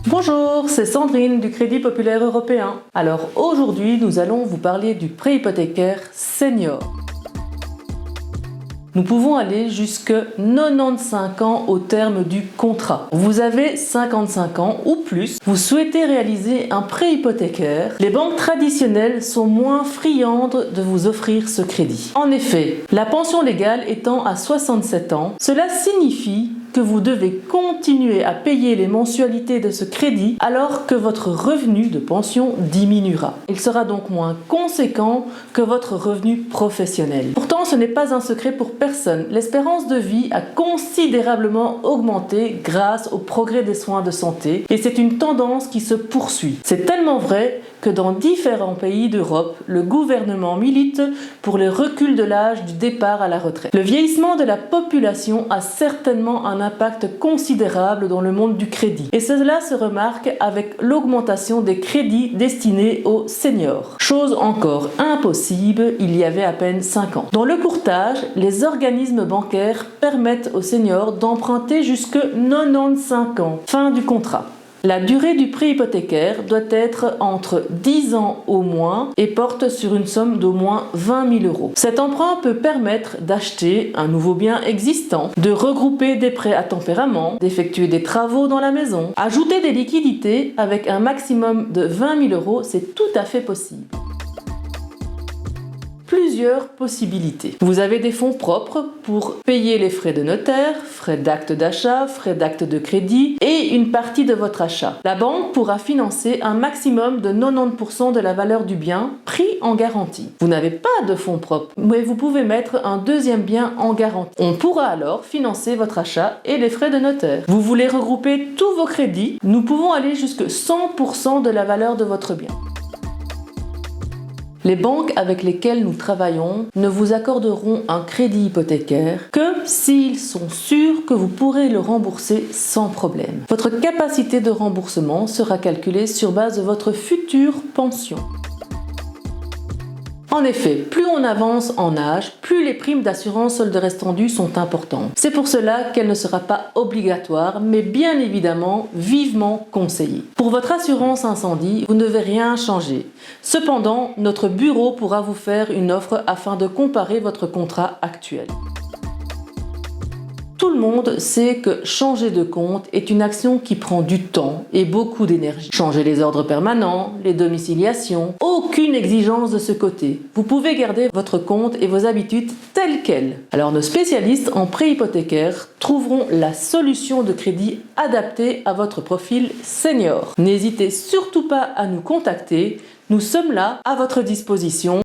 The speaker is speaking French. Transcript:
Bonjour, c'est Sandrine du Crédit Populaire Européen. Alors aujourd'hui, nous allons vous parler du prêt hypothécaire senior. Nous pouvons aller jusque 95 ans au terme du contrat. Vous avez 55 ans ou plus, vous souhaitez réaliser un prêt hypothécaire. Les banques traditionnelles sont moins friandes de vous offrir ce crédit. En effet, la pension légale étant à 67 ans, cela signifie que vous devez continuer à payer les mensualités de ce crédit alors que votre revenu de pension diminuera. Il sera donc moins conséquent que votre revenu professionnel. Pourtant, ce n'est pas un secret pour personne. L'espérance de vie a considérablement augmenté grâce au progrès des soins de santé et c'est une tendance qui se poursuit. C'est tellement vrai que dans différents pays d'Europe, le gouvernement milite pour le recul de l'âge du départ à la retraite. Le vieillissement de la population a certainement un impact considérable dans le monde du crédit. Et cela se remarque avec l'augmentation des crédits destinés aux seniors. Chose encore impossible il y avait à peine 5 ans. Dans le courtage, les organismes bancaires permettent aux seniors d'emprunter jusque 95 ans. Fin du contrat. La durée du prêt hypothécaire doit être entre 10 ans au moins et porte sur une somme d'au moins 20 000 euros. Cet emprunt peut permettre d'acheter un nouveau bien existant, de regrouper des prêts à tempérament, d'effectuer des travaux dans la maison. Ajouter des liquidités avec un maximum de 20 000 euros, c'est tout à fait possible. Plusieurs possibilités. Vous avez des fonds propres pour payer les frais de notaire, frais d'acte d'achat, frais d'acte de crédit et une partie de votre achat. La banque pourra financer un maximum de 90% de la valeur du bien pris en garantie. Vous n'avez pas de fonds propres, mais vous pouvez mettre un deuxième bien en garantie. On pourra alors financer votre achat et les frais de notaire. Vous voulez regrouper tous vos crédits? Nous pouvons aller jusqu'à 100% de la valeur de votre bien. Les banques avec lesquelles nous travaillons ne vous accorderont un crédit hypothécaire que s'ils sont sûrs que vous pourrez le rembourser sans problème. Votre capacité de remboursement sera calculée sur base de votre future pension. En effet, plus on avance en âge, plus les primes d'assurance solde restant dû sont importantes. C'est pour cela qu'elle ne sera pas obligatoire, mais bien évidemment vivement conseillée. Pour votre assurance incendie, vous ne devez rien changer. Cependant, notre bureau pourra vous faire une offre afin de comparer votre contrat actuel. Tout le monde sait que changer de compte est une action qui prend du temps et beaucoup d'énergie. Changer les ordres permanents, les domiciliations, aucune exigence de ce côté. Vous pouvez garder votre compte et vos habitudes telles quelles. Alors nos spécialistes en prêt hypothécaire trouveront la solution de crédit adaptée à votre profil senior. N'hésitez surtout pas à nous contacter, nous sommes là à votre disposition.